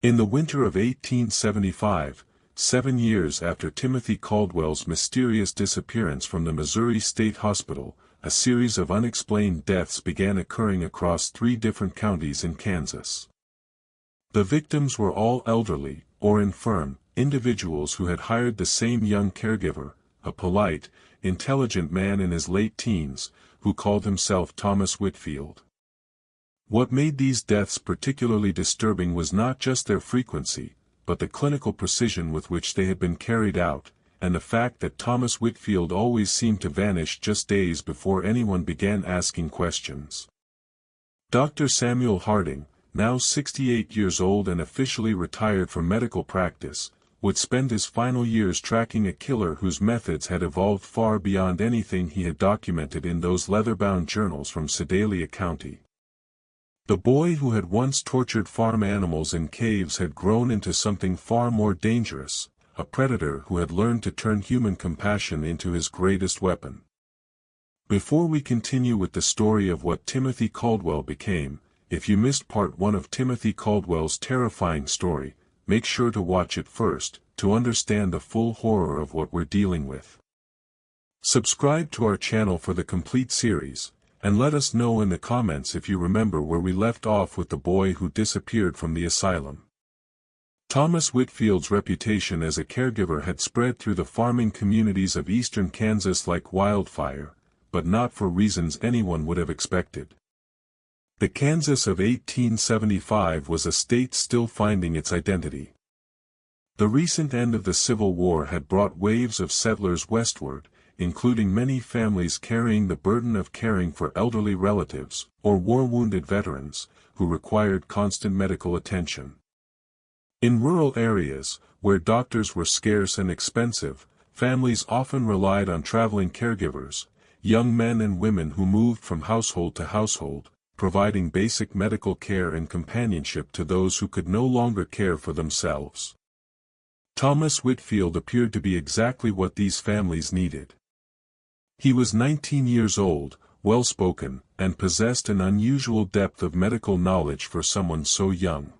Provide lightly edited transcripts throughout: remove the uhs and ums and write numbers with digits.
In the winter of 1875, 7 years after Timothy Caldwell's mysterious disappearance from the Missouri State Hospital, a series of unexplained deaths began occurring across 3 different counties in Kansas. The victims were all elderly, or infirm, individuals who had hired the same young caregiver, a polite, intelligent man in his late teens, who called himself Thomas Whitfield. What made these deaths particularly disturbing was not just their frequency, but the clinical precision with which they had been carried out, and the fact that Thomas Whitfield always seemed to vanish just days before anyone began asking questions. Dr. Samuel Harding, now 68 years old and officially retired from medical practice, would spend his final years tracking a killer whose methods had evolved far beyond anything he had documented in those leather-bound journals from Sedalia County. The boy who had once tortured farm animals in caves had grown into something far more dangerous, a predator who had learned to turn human compassion into his greatest weapon. Before we continue with the story of what Timothy Caldwell became, if you missed part 1 of Timothy Caldwell's terrifying story, make sure to watch it first, to understand the full horror of what we're dealing with. Subscribe to our channel for the complete series, and let us know in the comments if you remember where we left off with the boy who disappeared from the asylum. Thomas Whitfield's reputation as a caregiver had spread through the farming communities of eastern Kansas like wildfire, but not for reasons anyone would have expected. The Kansas of 1875 was a state still finding its identity. The recent end of the Civil War had brought waves of settlers westward, including many families carrying the burden of caring for elderly relatives, or war-wounded veterans, who required constant medical attention. In rural areas, where doctors were scarce and expensive, families often relied on traveling caregivers, young men and women who moved from household to household, providing basic medical care and companionship to those who could no longer care for themselves. Thomas Whitfield appeared to be exactly what these families needed. He was 19 years old, well-spoken, and possessed an unusual depth of medical knowledge for someone so young.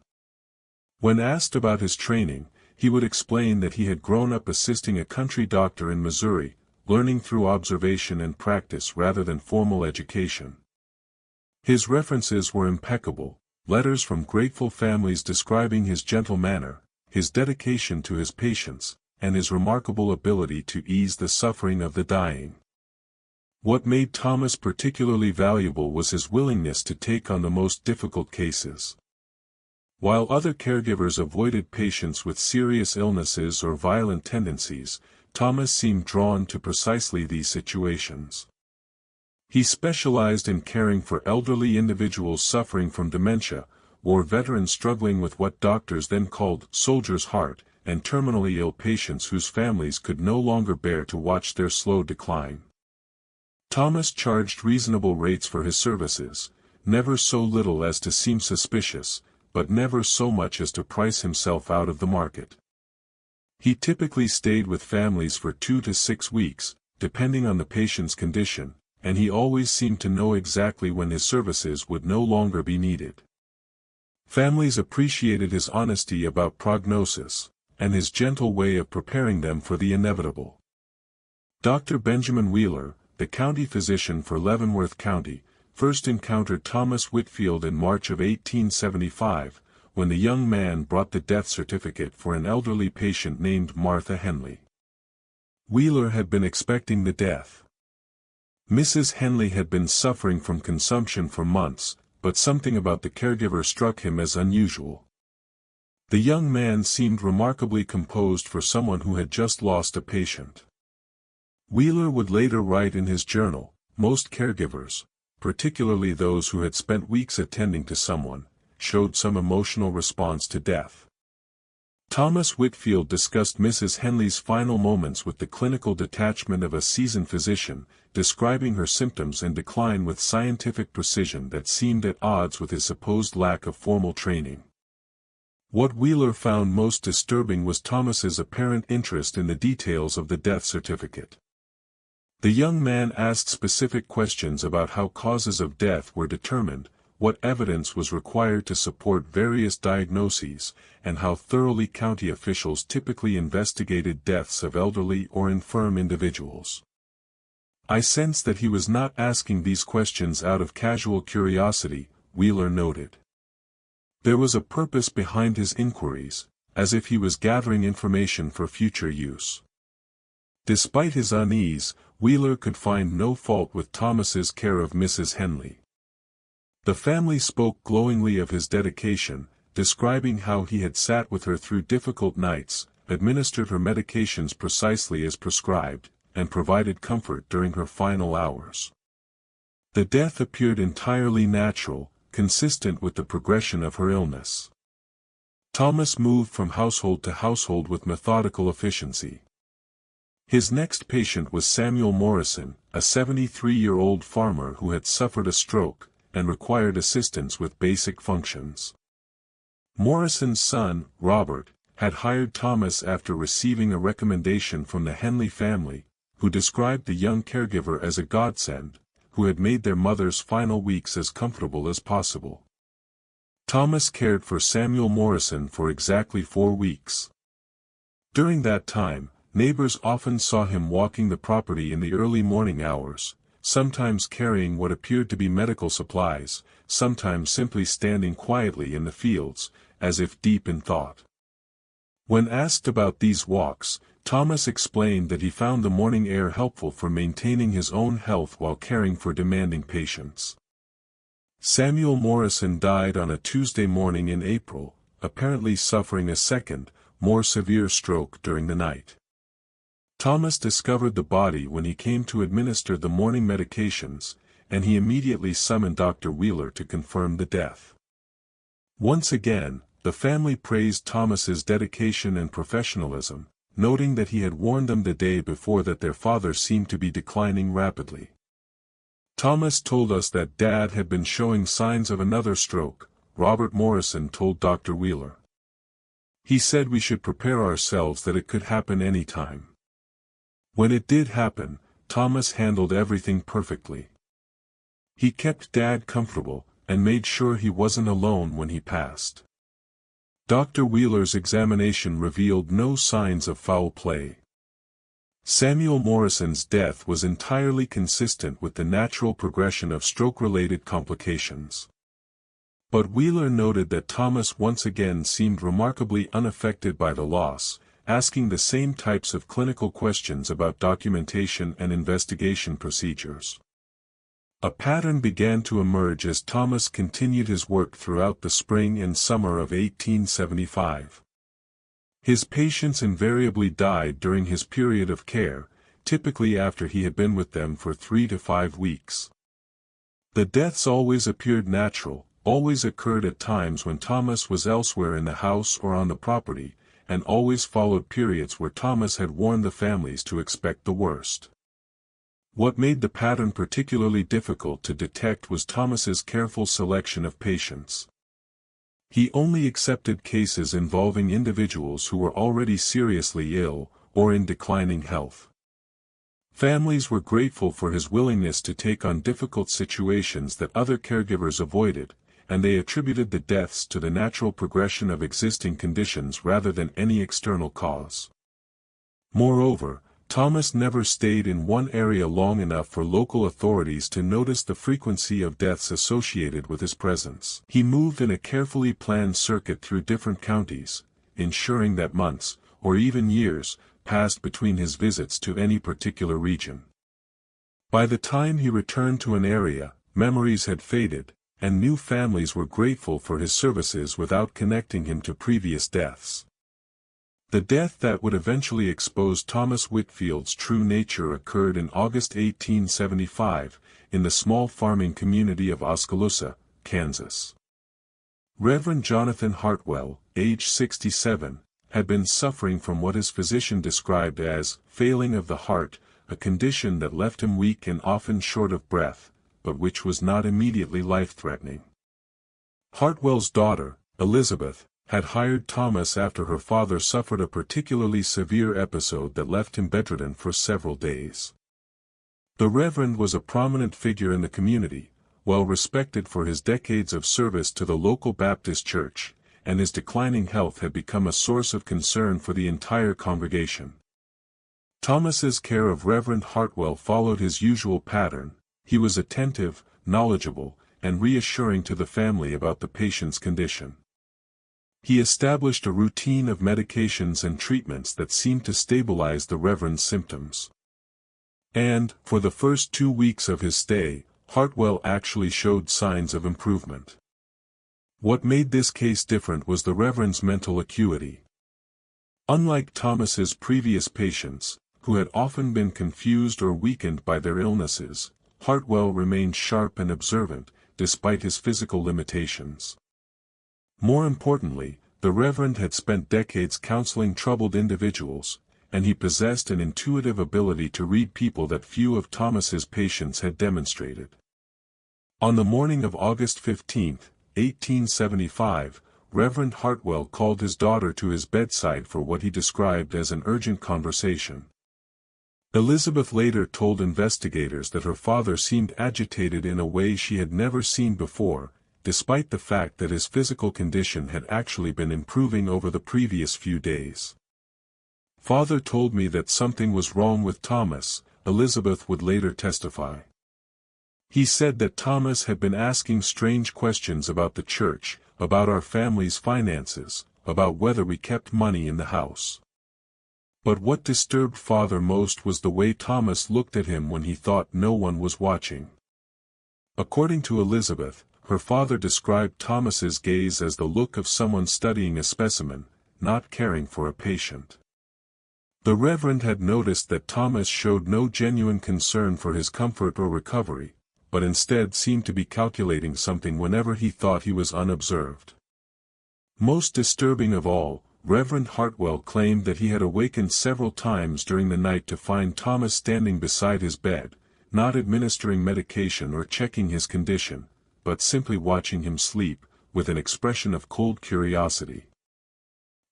When asked about his training, he would explain that he had grown up assisting a country doctor in Missouri, learning through observation and practice rather than formal education. His references were impeccable, letters from grateful families describing his gentle manner, his dedication to his patients, and his remarkable ability to ease the suffering of the dying. What made Thomas particularly valuable was his willingness to take on the most difficult cases. While other caregivers avoided patients with serious illnesses or violent tendencies, Thomas seemed drawn to precisely these situations. He specialized in caring for elderly individuals suffering from dementia, or veterans struggling with what doctors then called soldier's heart, and terminally ill patients whose families could no longer bear to watch their slow decline. Thomas charged reasonable rates for his services, never so little as to seem suspicious, but never so much as to price himself out of the market. He typically stayed with families for 2 to 6 weeks, depending on the patient's condition, and he always seemed to know exactly when his services would no longer be needed. Families appreciated his honesty about prognosis, and his gentle way of preparing them for the inevitable. Dr. Benjamin Wheeler, the county physician for Leavenworth County, first encountered Thomas Whitfield in March of 1875, when the young man brought the death certificate for an elderly patient named Martha Henley. Wheeler had been expecting the death. Mrs. Henley had been suffering from consumption for months, but something about the caregiver struck him as unusual. The young man seemed remarkably composed for someone who had just lost a patient. Wheeler would later write in his journal, "Most caregivers, particularly those who had spent weeks attending to someone, showed some emotional response to death." Thomas Whitfield discussed Mrs. Henley's final moments with the clinical detachment of a seasoned physician, describing her symptoms and decline with scientific precision that seemed at odds with his supposed lack of formal training. What Wheeler found most disturbing was Thomas's apparent interest in the details of the death certificate. The young man asked specific questions about how causes of death were determined, what evidence was required to support various diagnoses, and how thoroughly county officials typically investigated deaths of elderly or infirm individuals. I sense that he was not asking these questions out of casual curiosity, Wheeler noted. There was a purpose behind his inquiries, as if he was gathering information for future use. Despite his unease, Wheeler could find no fault with Thomas's care of Mrs. Henley. The family spoke glowingly of his dedication, describing how he had sat with her through difficult nights, administered her medications precisely as prescribed, and provided comfort during her final hours. The death appeared entirely natural, consistent with the progression of her illness. Thomas moved from household to household with methodical efficiency. His next patient was Samuel Morrison, a 73-year-old farmer who had suffered a stroke, and required assistance with basic functions. Morrison's son, Robert, had hired Thomas after receiving a recommendation from the Henley family, who described the young caregiver as a godsend, who had made their mother's final weeks as comfortable as possible. Thomas cared for Samuel Morrison for exactly 4 weeks. During that time, neighbors often saw him walking the property in the early morning hours, sometimes carrying what appeared to be medical supplies, sometimes simply standing quietly in the fields, as if deep in thought. When asked about these walks, Thomas explained that he found the morning air helpful for maintaining his own health while caring for demanding patients. Samuel Morrison died on a Tuesday morning in April, apparently suffering a second, more severe stroke during the night. Thomas discovered the body when he came to administer the morning medications, and he immediately summoned Dr. Wheeler to confirm the death. Once again, the family praised Thomas's dedication and professionalism, noting that he had warned them the day before that their father seemed to be declining rapidly. Thomas told us that Dad had been showing signs of another stroke, Robert Morrison told Dr. Wheeler. He said we should prepare ourselves that it could happen any time. When it did happen, Thomas handled everything perfectly. He kept Dad comfortable, and made sure he wasn't alone when he passed. Dr. Wheeler's examination revealed no signs of foul play. Samuel Morrison's death was entirely consistent with the natural progression of stroke-related complications. But Wheeler noted that Thomas once again seemed remarkably unaffected by the loss, asking the same types of clinical questions about documentation and investigation procedures. A pattern began to emerge as Thomas continued his work throughout the spring and summer of 1875. His patients invariably died during his period of care, typically after he had been with them for 3 to 5 weeks. The deaths always appeared natural, always occurred at times when Thomas was elsewhere in the house or on the property, and always followed periods where Thomas had warned the families to expect the worst. What made the pattern particularly difficult to detect was Thomas's careful selection of patients. He only accepted cases involving individuals who were already seriously ill, or in declining health. Families were grateful for his willingness to take on difficult situations that other caregivers avoided, and they attributed the deaths to the natural progression of existing conditions rather than any external cause. Moreover, Thomas never stayed in one area long enough for local authorities to notice the frequency of deaths associated with his presence. He moved in a carefully planned circuit through different counties, ensuring that months, or even years, passed between his visits to any particular region. By the time he returned to an area, memories had faded, and new families were grateful for his services without connecting him to previous deaths. The death that would eventually expose Thomas Whitfield's true nature occurred in August 1875, in the small farming community of Oskaloosa, Kansas. Reverend Jonathan Hartwell, age 67, had been suffering from what his physician described as failing of the heart, a condition that left him weak and often short of breath, but which was not immediately life-threatening. Hartwell's daughter, Elizabeth, had hired Thomas after her father suffered a particularly severe episode that left him bedridden for several days. The Reverend was a prominent figure in the community, well respected for his decades of service to the local Baptist church, and his declining health had become a source of concern for the entire congregation. Thomas's care of Reverend Hartwell followed his usual pattern. He was attentive, knowledgeable, and reassuring to the family about the patient's condition. He established a routine of medications and treatments that seemed to stabilize the Reverend's symptoms. And, for the first 2 weeks of his stay, Hartwell actually showed signs of improvement. What made this case different was the Reverend's mental acuity. Unlike Thomas's previous patients, who had often been confused or weakened by their illnesses, Hartwell remained sharp and observant, despite his physical limitations. More importantly, the Reverend had spent decades counseling troubled individuals, and he possessed an intuitive ability to read people that few of Thomas's patients had demonstrated. On the morning of August 15, 1875, Reverend Hartwell called his daughter to his bedside for what he described as an urgent conversation. Elizabeth later told investigators that her father seemed agitated in a way she had never seen before, despite the fact that his physical condition had actually been improving over the previous few days. "Father told me that something was wrong with Thomas," Elizabeth would later testify. "He said that Thomas had been asking strange questions about the church, about our family's finances, about whether we kept money in the house. But what disturbed Father most was the way Thomas looked at him when he thought no one was watching." According to Elizabeth, her father described Thomas's gaze as the look of someone studying a specimen, not caring for a patient. The Reverend had noticed that Thomas showed no genuine concern for his comfort or recovery, but instead seemed to be calculating something whenever he thought he was unobserved. Most disturbing of all, Reverend Hartwell claimed that he had awakened several times during the night to find Thomas standing beside his bed, not administering medication or checking his condition, but simply watching him sleep, with an expression of cold curiosity.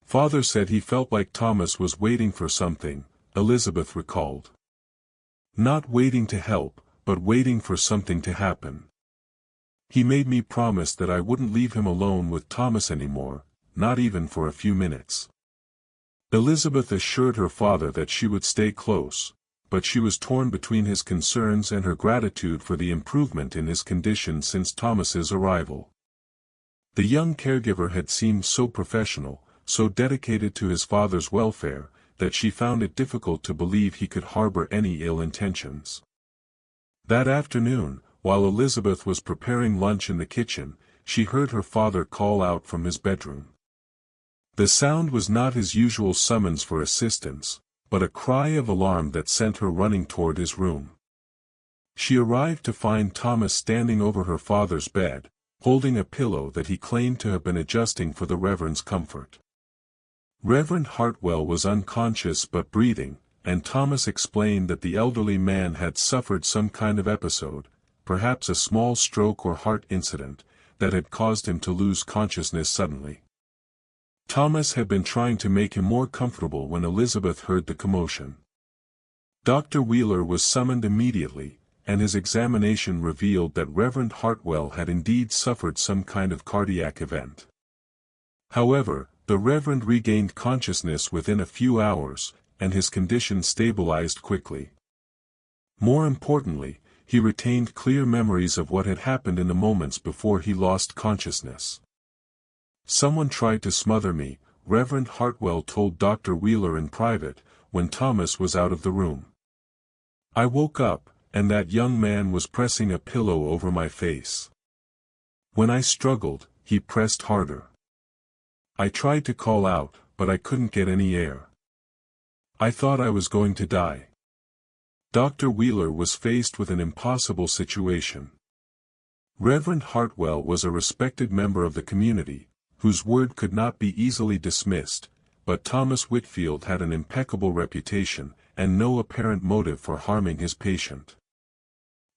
"Father said he felt like Thomas was waiting for something," Elizabeth recalled. "Not waiting to help, but waiting for something to happen. He made me promise that I wouldn't leave him alone with Thomas anymore, not even for a few minutes." Elizabeth assured her father that she would stay close, but she was torn between his concerns and her gratitude for the improvement in his condition since Thomas's arrival. The young caregiver had seemed so professional, so dedicated to his father's welfare, that she found it difficult to believe he could harbor any ill intentions. That afternoon, while Elizabeth was preparing lunch in the kitchen, she heard her father call out from his bedroom. The sound was not his usual summons for assistance, but a cry of alarm that sent her running toward his room. She arrived to find Thomas standing over her father's bed, holding a pillow that he claimed to have been adjusting for the Reverend's comfort. Reverend Hartwell was unconscious but breathing, and Thomas explained that the elderly man had suffered some kind of episode, perhaps a small stroke or heart incident, that had caused him to lose consciousness suddenly. Thomas had been trying to make him more comfortable when Elizabeth heard the commotion. Dr. Wheeler was summoned immediately, and his examination revealed that Reverend Hartwell had indeed suffered some kind of cardiac event. However, the Reverend regained consciousness within a few hours, and his condition stabilized quickly. More importantly, he retained clear memories of what had happened in the moments before he lost consciousness. "Someone tried to smother me," Reverend Hartwell told Dr. Wheeler in private, when Thomas was out of the room. "I woke up, and that young man was pressing a pillow over my face. When I struggled, he pressed harder. I tried to call out, but I couldn't get any air. I thought I was going to die." Dr. Wheeler was faced with an impossible situation. Reverend Hartwell was a respected member of the community, whose word could not be easily dismissed, but Thomas Whitfield had an impeccable reputation, and no apparent motive for harming his patient.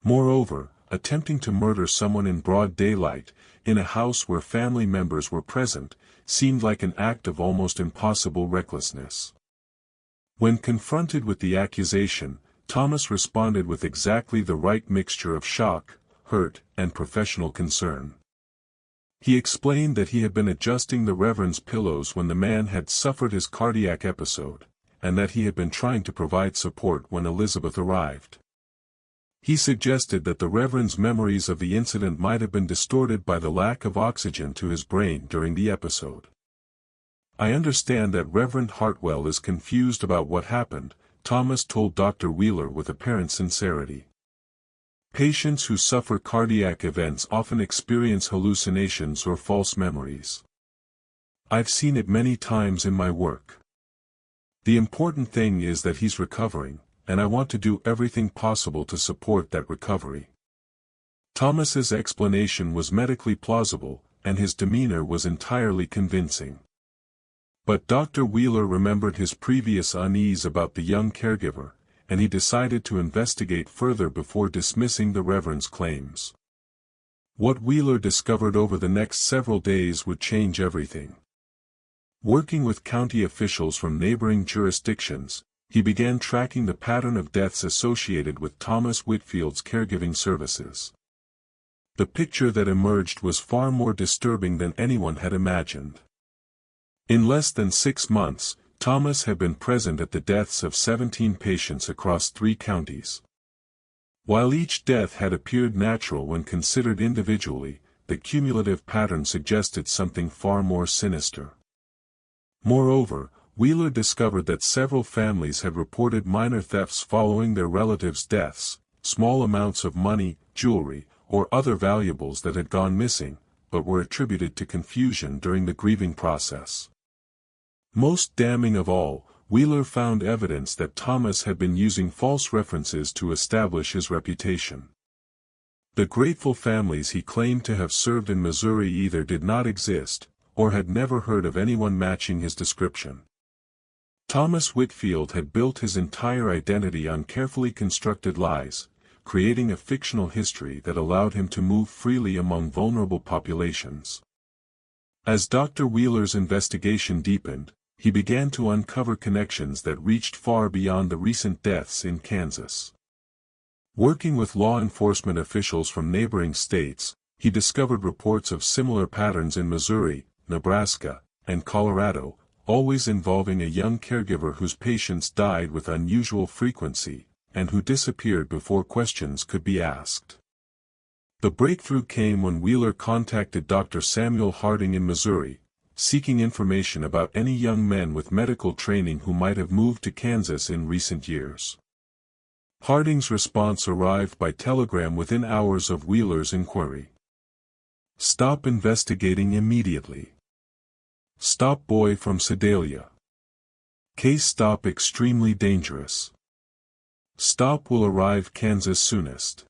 Moreover, attempting to murder someone in broad daylight, in a house where family members were present, seemed like an act of almost impossible recklessness. When confronted with the accusation, Thomas responded with exactly the right mixture of shock, hurt, and professional concern. He explained that he had been adjusting the Reverend's pillows when the man had suffered his cardiac episode, and that he had been trying to provide support when Elizabeth arrived. He suggested that the Reverend's memories of the incident might have been distorted by the lack of oxygen to his brain during the episode. "I understand that Reverend Hartwell is confused about what happened," Thomas told Dr. Wheeler with apparent sincerity. "Patients who suffer cardiac events often experience hallucinations or false memories. I've seen it many times in my work. The important thing is that he's recovering, and I want to do everything possible to support that recovery." Thomas's explanation was medically plausible, and his demeanor was entirely convincing. But Dr. Wheeler remembered his previous unease about the young caregiver, and he decided to investigate further before dismissing the Reverend's claims. What Wheeler discovered over the next several days would change everything. Working with county officials from neighboring jurisdictions, he began tracking the pattern of deaths associated with Thomas Whitfield's caregiving services. The picture that emerged was far more disturbing than anyone had imagined. In less than 6 months, Thomas had been present at the deaths of 17 patients across 3 counties. While each death had appeared natural when considered individually, the cumulative pattern suggested something far more sinister. Moreover, Wheeler discovered that several families had reported minor thefts following their relatives' deaths, small amounts of money, jewelry, or other valuables that had gone missing, but were attributed to confusion during the grieving process. Most damning of all, Wheeler found evidence that Thomas had been using false references to establish his reputation. The grateful families he claimed to have served in Missouri either did not exist, or had never heard of anyone matching his description. Thomas Whitfield had built his entire identity on carefully constructed lies, creating a fictional history that allowed him to move freely among vulnerable populations. As Dr. Wheeler's investigation deepened, he began to uncover connections that reached far beyond the recent deaths in Kansas. Working with law enforcement officials from neighboring states, he discovered reports of similar patterns in Missouri, Nebraska, and Colorado, always involving a young caregiver whose patients died with unusual frequency, and who disappeared before questions could be asked. The breakthrough came when Wheeler contacted Dr. Samuel Harding in Missouri, seeking information about any young men with medical training who might have moved to Kansas in recent years. Harding's response arrived by telegram within hours of Wheeler's inquiry. "Stop investigating immediately. Stop boy from Sedalia. Case stop extremely dangerous. Stop will arrive Kansas soonest.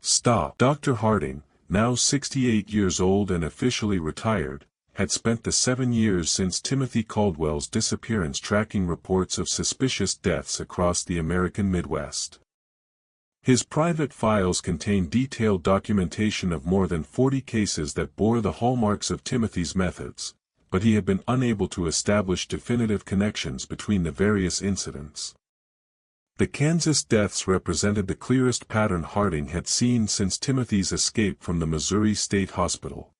Stop." Dr. Harding, now 68 years old and officially retired, had spent the 7 years since Timothy Caldwell's disappearance tracking reports of suspicious deaths across the American Midwest. His private files contain detailed documentation of more than 40 cases that bore the hallmarks of Timothy's methods, but he had been unable to establish definitive connections between the various incidents. The Kansas deaths represented the clearest pattern Harding had seen since Timothy's escape from the Missouri State Hospital.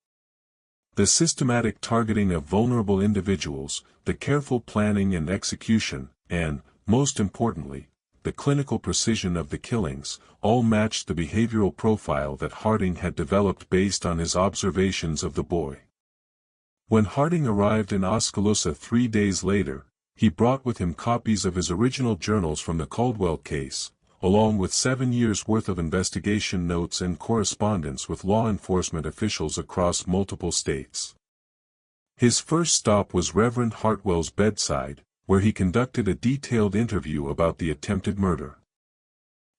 The systematic targeting of vulnerable individuals, the careful planning and execution, and, most importantly, the clinical precision of the killings, all matched the behavioral profile that Harding had developed based on his observations of the boy. When Harding arrived in Oskaloosa 3 days later, he brought with him copies of his original journals from the Caldwell case, along with 7 years' worth of investigation notes and correspondence with law enforcement officials across multiple states. His first stop was Reverend Hartwell's bedside, where he conducted a detailed interview about the attempted murder.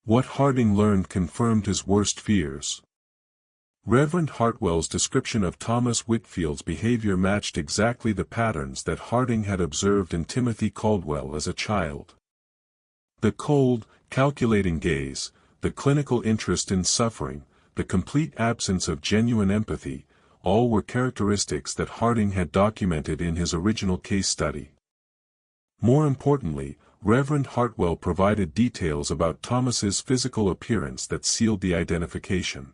What Harding learned confirmed his worst fears. Reverend Hartwell's description of Thomas Whitfield's behavior matched exactly the patterns that Harding had observed in Timothy Caldwell as a child. The cold, calculating gaze, the clinical interest in suffering, the complete absence of genuine empathy, all were characteristics that Harding had documented in his original case study. More importantly, Reverend Hartwell provided details about Thomas's physical appearance that sealed the identification.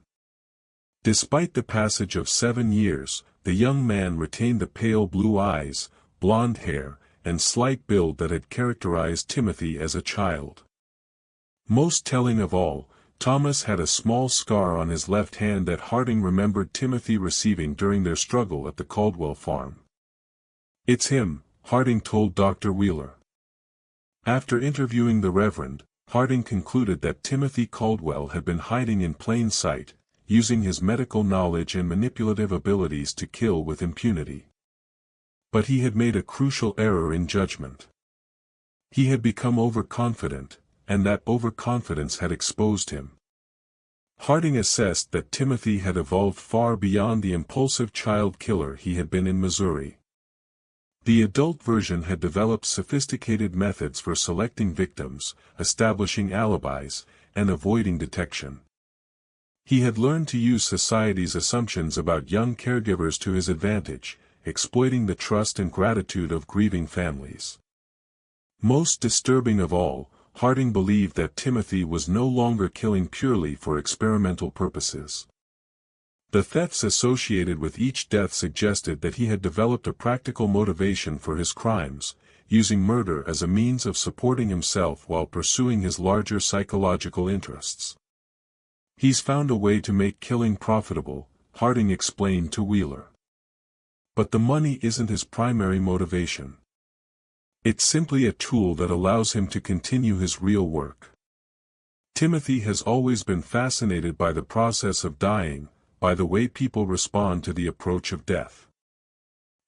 Despite the passage of 7 years, the young man retained the pale blue eyes, blonde hair, and slight build that had characterized Timothy as a child. Most telling of all, Thomas had a small scar on his left hand that Harding remembered Timothy receiving during their struggle at the Caldwell farm. "It's him," Harding told Dr. Wheeler. After interviewing the Reverend, Harding concluded that Timothy Caldwell had been hiding in plain sight, using his medical knowledge and manipulative abilities to kill with impunity. But he had made a crucial error in judgment. He had become overconfident, and that overconfidence had exposed him. Harding assessed that Timothy had evolved far beyond the impulsive child killer he had been in Missouri. The adult version had developed sophisticated methods for selecting victims, establishing alibis, and avoiding detection. He had learned to use society's assumptions about young caregivers to his advantage, exploiting the trust and gratitude of grieving families. Most disturbing of all, Harding believed that Timothy was no longer killing purely for experimental purposes. The thefts associated with each death suggested that he had developed a practical motivation for his crimes, using murder as a means of supporting himself while pursuing his larger psychological interests. "He's found a way to make killing profitable," Harding explained to Wheeler. "But the money isn't his primary motivation. It's simply a tool that allows him to continue his real work. Timothy has always been fascinated by the process of dying, by the way people respond to the approach of death.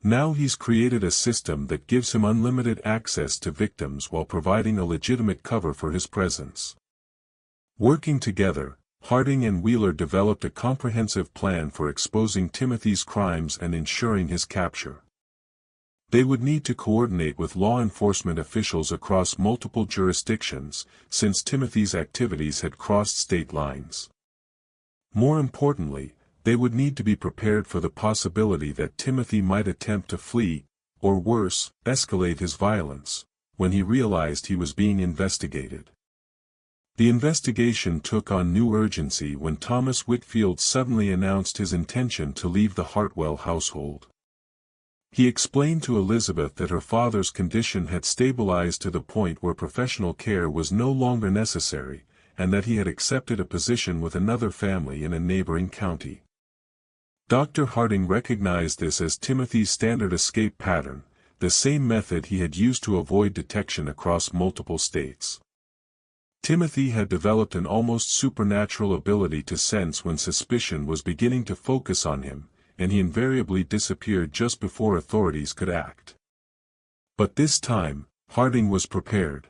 Now he's created a system that gives him unlimited access to victims while providing a legitimate cover for his presence." Working together, Harding and Wheeler developed a comprehensive plan for exposing Timothy's crimes and ensuring his capture. They would need to coordinate with law enforcement officials across multiple jurisdictions, since Timothy's activities had crossed state lines. More importantly, they would need to be prepared for the possibility that Timothy might attempt to flee, or worse, escalate his violence, when he realized he was being investigated. The investigation took on new urgency when Thomas Whitfield suddenly announced his intention to leave the Hartwell household. He explained to Elizabeth that her father's condition had stabilized to the point where professional care was no longer necessary, and that he had accepted a position with another family in a neighboring county. Dr. Harding recognized this as Timothy's standard escape pattern, the same method he had used to avoid detection across multiple states. Timothy had developed an almost supernatural ability to sense when suspicion was beginning to focus on him, and he invariably disappeared just before authorities could act. But this time, Harding was prepared.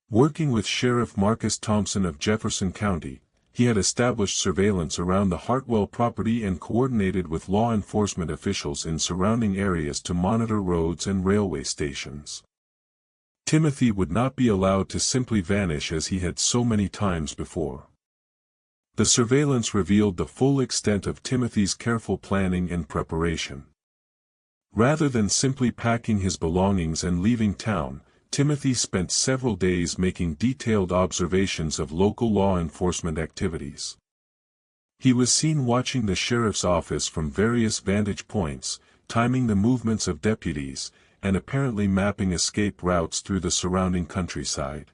Working with Sheriff Marcus Thompson of Jefferson County, he had established surveillance around the Hartwell property and coordinated with law enforcement officials in surrounding areas to monitor roads and railway stations. Timothy would not be allowed to simply vanish as he had so many times before. The surveillance revealed the full extent of Timothy's careful planning and preparation. Rather than simply packing his belongings and leaving town, Timothy spent several days making detailed observations of local law enforcement activities. He was seen watching the sheriff's office from various vantage points, timing the movements of deputies, and apparently mapping escape routes through the surrounding countryside.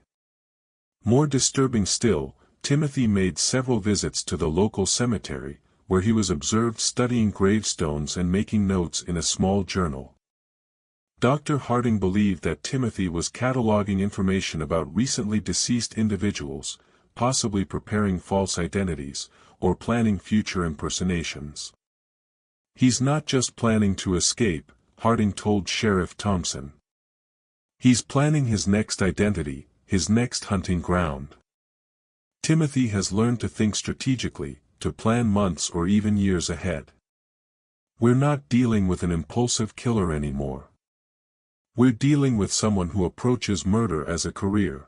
More disturbing still, Timothy made several visits to the local cemetery, where he was observed studying gravestones and making notes in a small journal. Dr. Harding believed that Timothy was cataloging information about recently deceased individuals, possibly preparing false identities, or planning future impersonations. "He's not just planning to escape," Harding told Sheriff Thompson. "He's planning his next identity, his next hunting ground." Timothy has learned to think strategically, to plan months or even years ahead. We're not dealing with an impulsive killer anymore. We're dealing with someone who approaches murder as a career.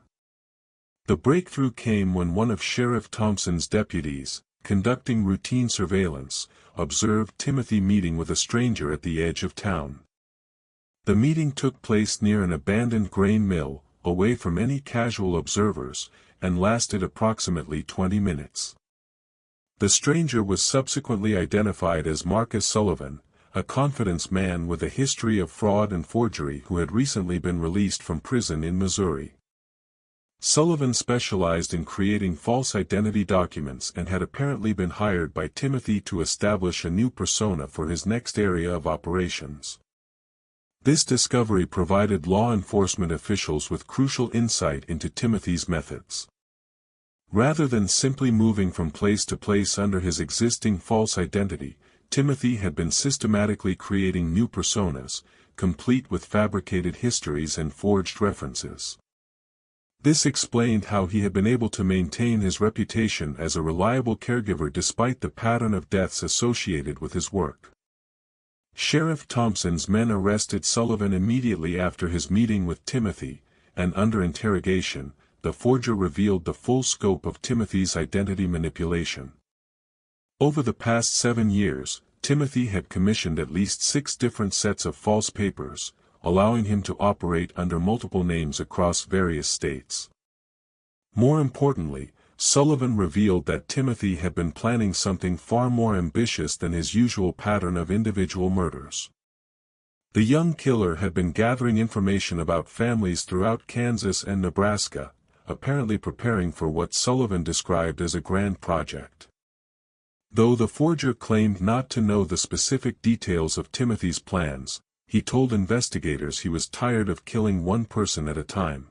The breakthrough came when one of Sheriff Thompson's deputies, conducting routine surveillance, observed Timothy meeting with a stranger at the edge of town. The meeting took place near an abandoned grain mill, away from any casual observers, and lasted approximately 20 minutes. The stranger was subsequently identified as Marcus Sullivan, a confidence man with a history of fraud and forgery who had recently been released from prison in Missouri. Sullivan specialized in creating false identity documents and had apparently been hired by Timothy to establish a new persona for his next area of operations. This discovery provided law enforcement officials with crucial insight into Timothy's methods. Rather than simply moving from place to place under his existing false identity, Timothy had been systematically creating new personas, complete with fabricated histories and forged references. This explained how he had been able to maintain his reputation as a reliable caregiver despite the pattern of deaths associated with his work. Sheriff Thompson's men arrested Sullivan immediately after his meeting with Timothy, and under interrogation, the forger revealed the full scope of Timothy's identity manipulation. Over the past 7 years, Timothy had commissioned at least 6 different sets of false papers, allowing him to operate under multiple names across various states. More importantly, Sullivan revealed that Timothy had been planning something far more ambitious than his usual pattern of individual murders. The young killer had been gathering information about families throughout Kansas and Nebraska, apparently preparing for what Sullivan described as a grand project. Though the forger claimed not to know the specific details of Timothy's plans, he told investigators he was tired of killing one person at a time.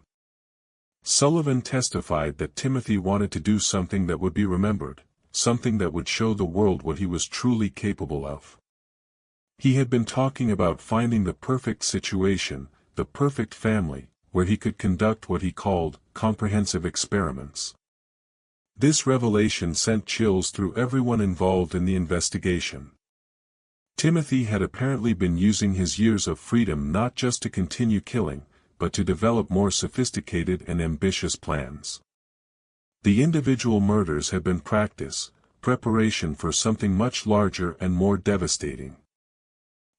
Sullivan testified that Timothy wanted to do something that would be remembered, something that would show the world what he was truly capable of. He had been talking about finding the perfect situation, the perfect family, where he could conduct what he called comprehensive experiments. This revelation sent chills through everyone involved in the investigation. Timothy had apparently been using his years of freedom not just to continue killing, but to develop more sophisticated and ambitious plans. The individual murders had been preparation for something much larger and more devastating.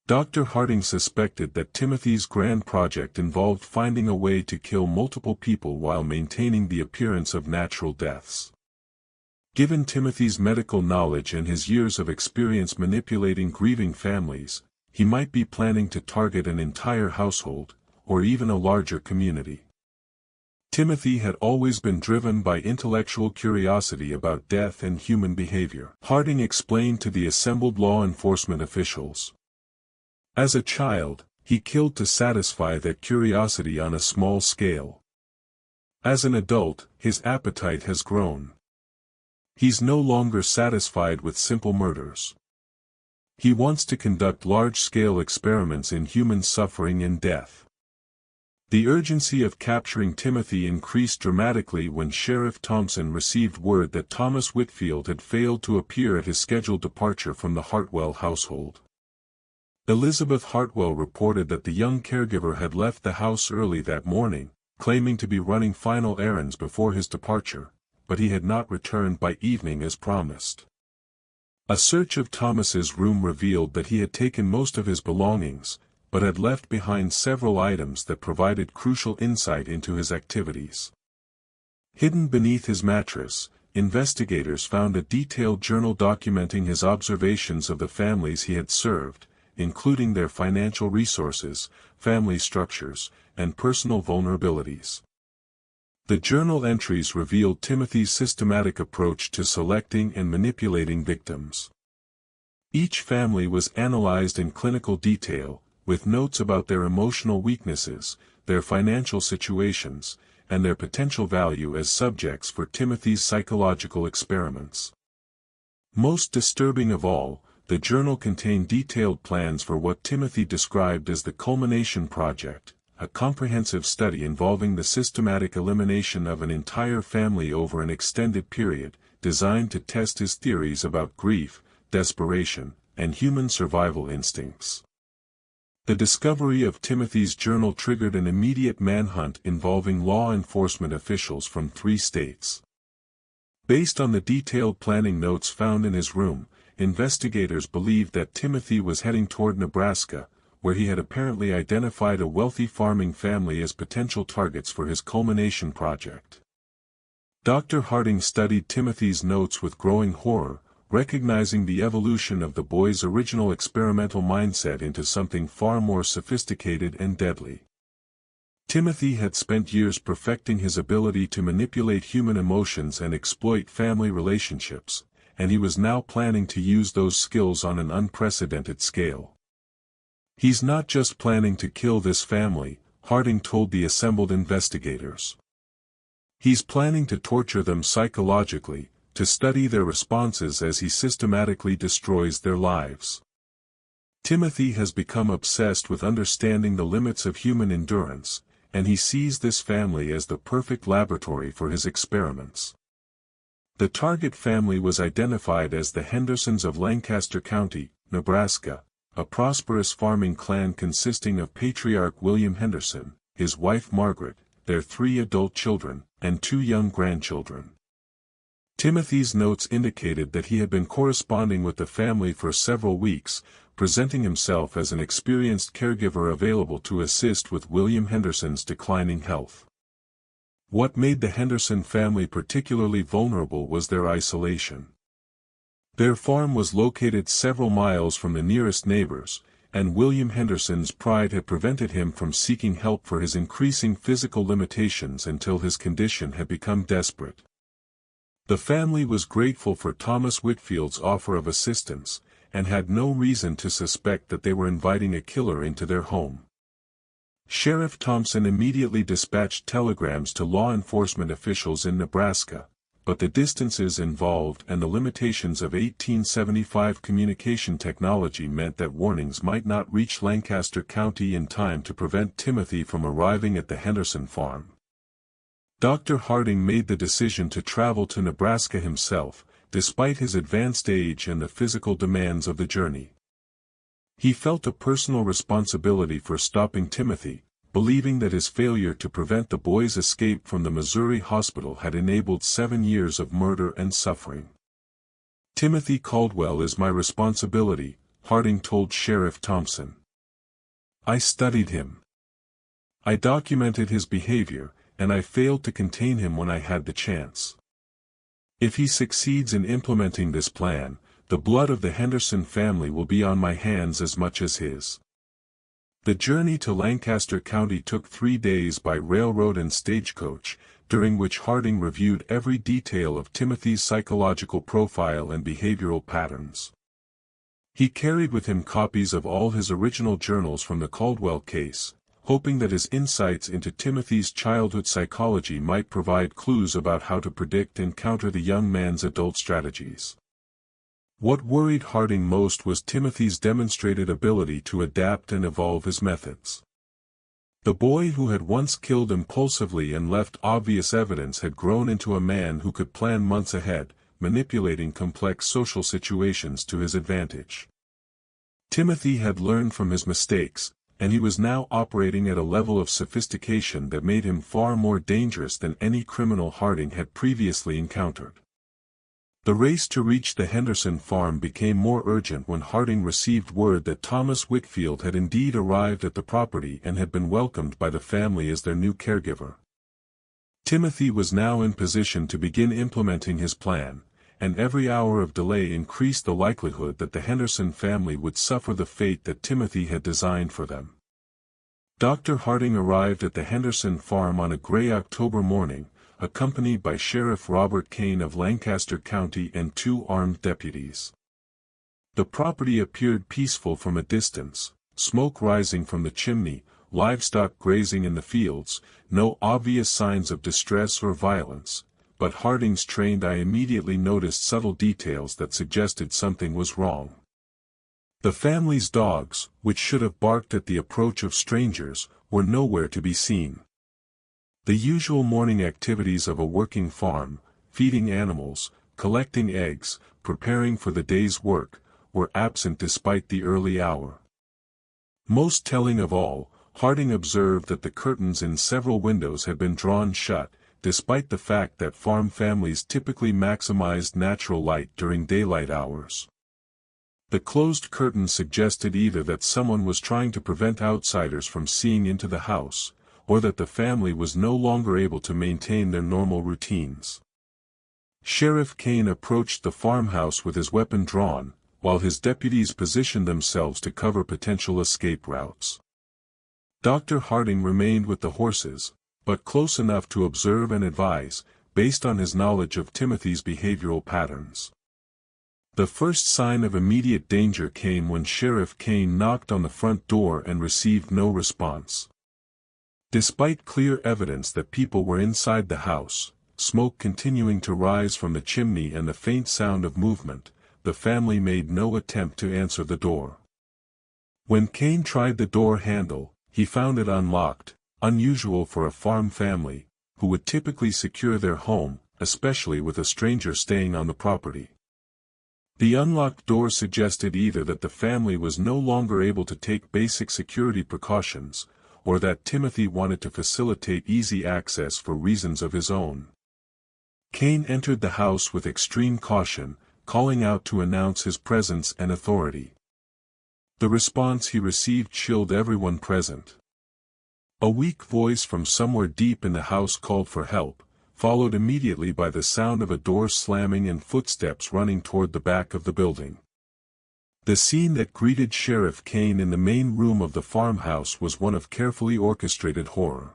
Dr. Harding suspected that Timothy's grand project involved finding a way to kill multiple people while maintaining the appearance of natural deaths. Given Timothy's medical knowledge and his years of experience manipulating grieving families, he might be planning to target an entire household, or even a larger community. Timothy had always been driven by intellectual curiosity about death and human behavior, Harding explained to the assembled law enforcement officials. As a child, he killed to satisfy that curiosity on a small scale. As an adult, his appetite has grown. He's no longer satisfied with simple murders. He wants to conduct large-scale experiments in human suffering and death. The urgency of capturing Timothy increased dramatically when Sheriff Thompson received word that Thomas Whitfield had failed to appear at his scheduled departure from the Hartwell household. Elizabeth Hartwell reported that the young caregiver had left the house early that morning, claiming to be running final errands before his departure, but he had not returned by evening as promised. A search of Thomas's room revealed that he had taken most of his belongings, but had left behind several items that provided crucial insight into his activities. Hidden beneath his mattress, investigators found a detailed journal documenting his observations of the families he had served, including their financial resources, family structures, and personal vulnerabilities. The journal entries revealed Timothy's systematic approach to selecting and manipulating victims. Each family was analyzed in clinical detail, with notes about their emotional weaknesses, their financial situations, and their potential value as subjects for Timothy's psychological experiments. Most disturbing of all, the journal contained detailed plans for what Timothy described as the culmination project, a comprehensive study involving the systematic elimination of an entire family over an extended period, designed to test his theories about grief, desperation, and human survival instincts. The discovery of Timothy's journal triggered an immediate manhunt involving law enforcement officials from 3 states. Based on the detailed planning notes found in his room, investigators believed that Timothy was heading toward Nebraska, where he had apparently identified a wealthy farming family as potential targets for his culmination project. Dr. Harding studied Timothy's notes with growing horror, recognizing the evolution of the boy's original experimental mindset into something far more sophisticated and deadly. Timothy had spent years perfecting his ability to manipulate human emotions and exploit family relationships, and he was now planning to use those skills on an unprecedented scale. "He's not just planning to kill this family," Harding told the assembled investigators. "He's planning to torture them psychologically, to study their responses as he systematically destroys their lives." Timothy has become obsessed with understanding the limits of human endurance, and he sees this family as the perfect laboratory for his experiments. The target family was identified as the Hendersons of Lancaster County, Nebraska, a prosperous farming clan consisting of patriarch William Henderson, his wife Margaret, their 3 adult children, and 2 young grandchildren. Timothy's notes indicated that he had been corresponding with the family for several weeks, presenting himself as an experienced caregiver available to assist with William Henderson's declining health. What made the Henderson family particularly vulnerable was their isolation. Their farm was located several miles from the nearest neighbors, and William Henderson's pride had prevented him from seeking help for his increasing physical limitations until his condition had become desperate. The family was grateful for Thomas Whitfield's offer of assistance, and had no reason to suspect that they were inviting a killer into their home. Sheriff Thompson immediately dispatched telegrams to law enforcement officials in Nebraska, but the distances involved and the limitations of 1875 communication technology meant that warnings might not reach Lancaster County in time to prevent Timothy from arriving at the Henderson farm. Dr. Harding made the decision to travel to Nebraska himself, despite his advanced age and the physical demands of the journey. He felt a personal responsibility for stopping Timothy, believing that his failure to prevent the boy's escape from the Missouri hospital had enabled 7 years of murder and suffering. "Timothy Caldwell is my responsibility," Harding told Sheriff Thompson. "I studied him. I documented his behavior, and I failed to contain him when I had the chance. If he succeeds in implementing this plan, the blood of the Henderson family will be on my hands as much as his." The journey to Lancaster County took 3 days by railroad and stagecoach, during which Harding reviewed every detail of Timothy's psychological profile and behavioral patterns. He carried with him copies of all his original journals from the Caldwell case, hoping that his insights into Timothy's childhood psychology might provide clues about how to predict and counter the young man's adult strategies. What worried Harding most was Timothy's demonstrated ability to adapt and evolve his methods. The boy who had once killed impulsively and left obvious evidence had grown into a man who could plan months ahead, manipulating complex social situations to his advantage. Timothy had learned from his mistakes, and he was now operating at a level of sophistication that made him far more dangerous than any criminal Harding had previously encountered. The race to reach the Henderson farm became more urgent when Harding received word that Thomas Whitfield had indeed arrived at the property and had been welcomed by the family as their new caregiver. Timothy was now in position to begin implementing his plan, and every hour of delay increased the likelihood that the Henderson family would suffer the fate that Timothy had designed for them. Dr. Harding arrived at the Henderson farm on a gray October morning, accompanied by Sheriff Robert Kane of Lancaster County and 2 armed deputies. The property appeared peaceful from a distance, smoke rising from the chimney, livestock grazing in the fields, no obvious signs of distress or violence, but Harding's trained eye immediately noticed subtle details that suggested something was wrong. The family's dogs, which should have barked at the approach of strangers, were nowhere to be seen. The usual morning activities of a working farm, feeding animals, collecting eggs, preparing for the day's work, were absent despite the early hour. Most telling of all, Harding observed that the curtains in several windows had been drawn shut, despite the fact that farm families typically maximized natural light during daylight hours. The closed curtains suggested either that someone was trying to prevent outsiders from seeing into the house, or that the family was no longer able to maintain their normal routines. Sheriff Kane approached the farmhouse with his weapon drawn, while his deputies positioned themselves to cover potential escape routes. Dr. Harding remained with the horses, but close enough to observe and advise, based on his knowledge of Timothy's behavioral patterns. The first sign of immediate danger came when Sheriff Kane knocked on the front door and received no response. Despite clear evidence that people were inside the house, smoke continuing to rise from the chimney and the faint sound of movement, the family made no attempt to answer the door. When Kane tried the door handle, he found it unlocked, unusual for a farm family, who would typically secure their home, especially with a stranger staying on the property. The unlocked door suggested either that the family was no longer able to take basic security precautions, or that Timothy wanted to facilitate easy access for reasons of his own. Kane entered the house with extreme caution, calling out to announce his presence and authority. The response he received chilled everyone present. A weak voice from somewhere deep in the house called for help, followed immediately by the sound of a door slamming and footsteps running toward the back of the building. The scene that greeted Sheriff Kane in the main room of the farmhouse was one of carefully orchestrated horror.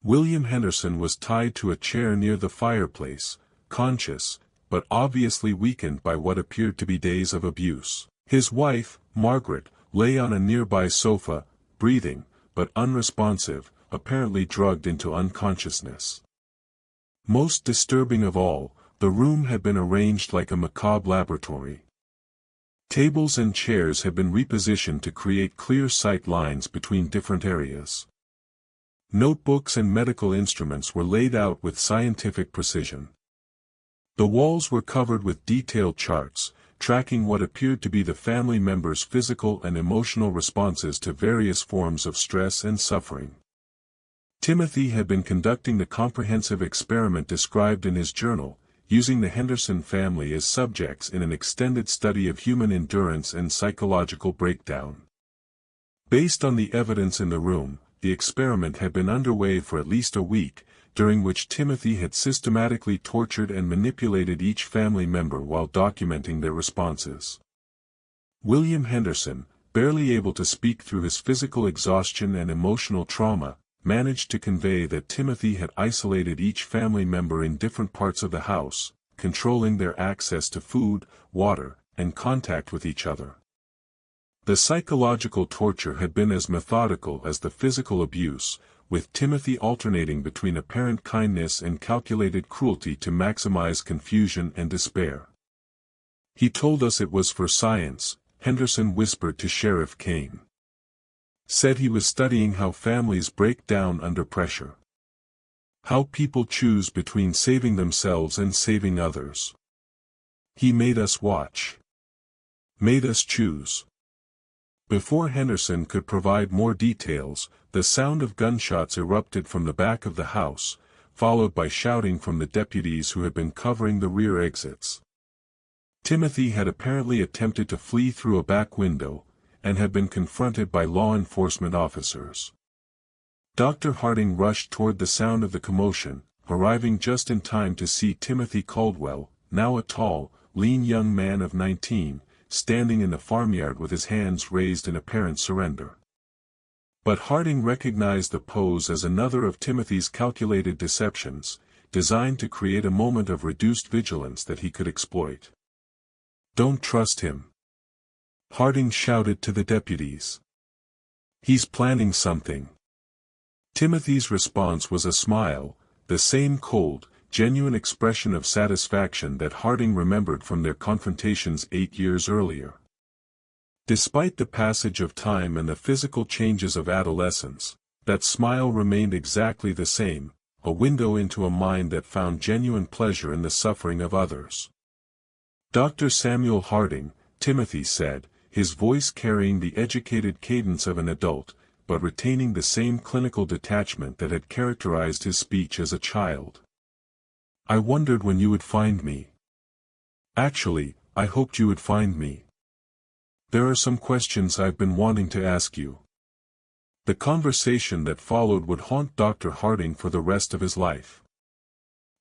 William Henderson was tied to a chair near the fireplace, conscious, but obviously weakened by what appeared to be days of abuse. His wife, Margaret, lay on a nearby sofa, breathing, but unresponsive, apparently drugged into unconsciousness. Most disturbing of all, the room had been arranged like a macabre laboratory. Tables and chairs had been repositioned to create clear sight lines between different areas. Notebooks and medical instruments were laid out with scientific precision. The walls were covered with detailed charts, tracking what appeared to be the family members' physical and emotional responses to various forms of stress and suffering. Timothy had been conducting the comprehensive experiment described in his journal, using the Henderson family as subjects in an extended study of human endurance and psychological breakdown. Based on the evidence in the room, the experiment had been underway for at least a week, during which Timothy had systematically tortured and manipulated each family member while documenting their responses. William Henderson, barely able to speak through his physical exhaustion and emotional trauma, managed to convey that Timothy had isolated each family member in different parts of the house, controlling their access to food, water, and contact with each other. The psychological torture had been as methodical as the physical abuse, with Timothy alternating between apparent kindness and calculated cruelty to maximize confusion and despair. "He told us it was for science," Henderson whispered to Sheriff Kane. "Said he was studying how families break down under pressure. How people choose between saving themselves and saving others. He made us watch. Made us choose." Before Henderson could provide more details, the sound of gunshots erupted from the back of the house, followed by shouting from the deputies who had been covering the rear exits. Timothy had apparently attempted to flee through a back window, and had been confronted by law enforcement officers. Dr. Harding rushed toward the sound of the commotion, arriving just in time to see Timothy Caldwell, now a tall, lean young man of 19, standing in the farmyard with his hands raised in apparent surrender. But Harding recognized the pose as another of Timothy's calculated deceptions, designed to create a moment of reduced vigilance that he could exploit. "Don't trust him," Harding shouted to the deputies. "He's planning something." Timothy's response was a smile, the same cold, genuine expression of satisfaction that Harding remembered from their confrontations 8 years earlier. Despite the passage of time and the physical changes of adolescence, that smile remained exactly the same, a window into a mind that found genuine pleasure in the suffering of others. "Dr. Samuel Harding," Timothy said, his voice carrying the educated cadence of an adult, but retaining the same clinical detachment that had characterized his speech as a child. "I wondered when you would find me. Actually, I hoped you would find me. There are some questions I've been wanting to ask you." The conversation that followed would haunt Dr. Harding for the rest of his life.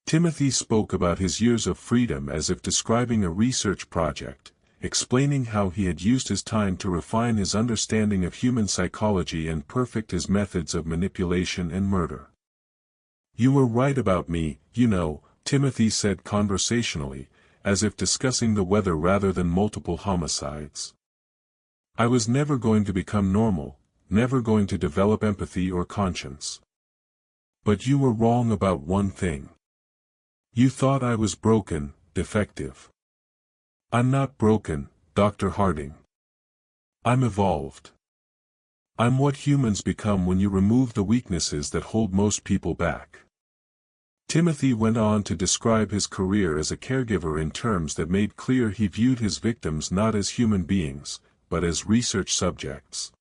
Timothy spoke about his years of freedom as if describing a research project, explaining how he had used his time to refine his understanding of human psychology and perfect his methods of manipulation and murder. "You were right about me, you know," Timothy said conversationally, as if discussing the weather rather than multiple homicides. "I was never going to become normal, never going to develop empathy or conscience. But you were wrong about one thing. You thought I was broken, defective. I'm not broken, Dr. Harding. I'm evolved. I'm what humans become when you remove the weaknesses that hold most people back." Timothy went on to describe his career as a caregiver in terms that made clear he viewed his victims not as human beings, but as research subjects.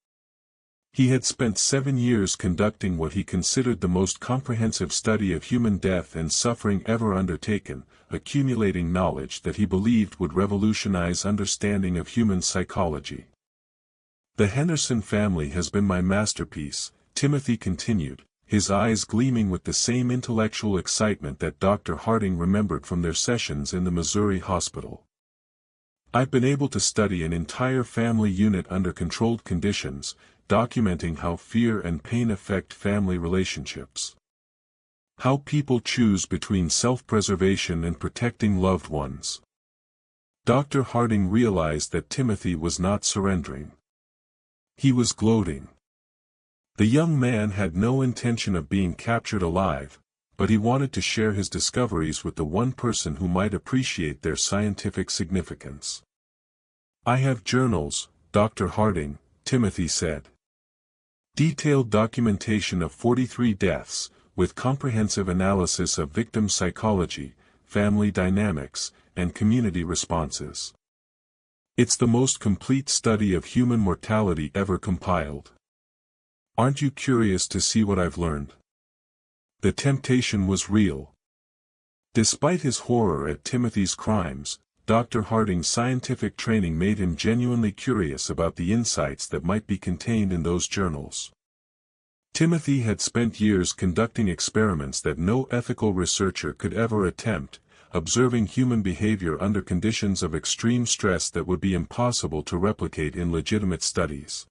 He had spent 7 years conducting what he considered the most comprehensive study of human death and suffering ever undertaken, accumulating knowledge that he believed would revolutionize understanding of human psychology. "The Henderson family has been my masterpiece," Timothy continued, his eyes gleaming with the same intellectual excitement that Dr. Harding remembered from their sessions in the Missouri hospital. "I've been able to study an entire family unit under controlled conditions, documenting how fear and pain affect family relationships. How people choose between self-preservation and protecting loved ones." Dr. Harding realized that Timothy was not surrendering. He was gloating. The young man had no intention of being captured alive, but he wanted to share his discoveries with the one person who might appreciate their scientific significance. "I have journals, Dr. Harding," Timothy said. "Detailed documentation of 43 deaths, with comprehensive analysis of victim psychology, family dynamics, and community responses. It's the most complete study of human mortality ever compiled. Aren't you curious to see what I've learned?" The temptation was real. Despite his horror at Timothy's crimes, Dr. Harding's scientific training made him genuinely curious about the insights that might be contained in those journals. Timothy had spent years conducting experiments that no ethical researcher could ever attempt, observing human behavior under conditions of extreme stress that would be impossible to replicate in legitimate studies.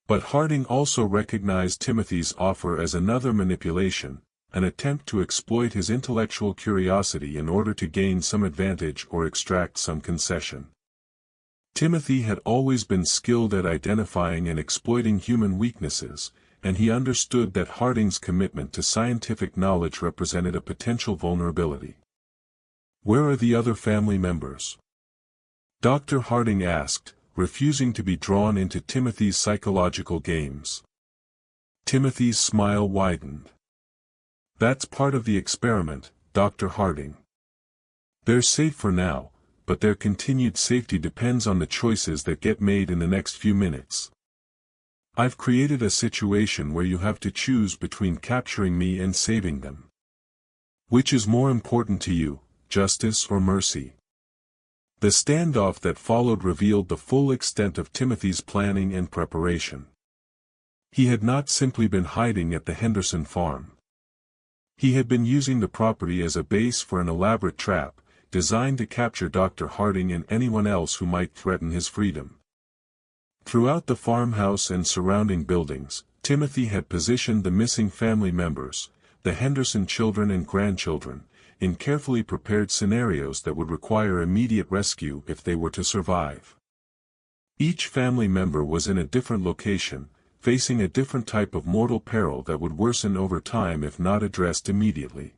But Harding also recognized Timothy's offer as another manipulation, an attempt to exploit his intellectual curiosity in order to gain some advantage or extract some concession. Timothy had always been skilled at identifying and exploiting human weaknesses, and he understood that Harding's commitment to scientific knowledge represented a potential vulnerability. "Where are the other family members?" Dr. Harding asked, refusing to be drawn into Timothy's psychological games. Timothy's smile widened. "That's part of the experiment, Dr. Harding. They're safe for now, but their continued safety depends on the choices that get made in the next few minutes. I've created a situation where you have to choose between capturing me and saving them. Which is more important to you, justice or mercy?" The standoff that followed revealed the full extent of Timothy's planning and preparation. He had not simply been hiding at the Henderson farm. He had been using the property as a base for an elaborate trap, designed to capture Dr. Harding and anyone else who might threaten his freedom. Throughout the farmhouse and surrounding buildings, Timothy had positioned the missing family members, the Henderson children and grandchildren, in carefully prepared scenarios that would require immediate rescue if they were to survive. Each family member was in a different location, facing a different type of mortal peril that would worsen over time if not addressed immediately.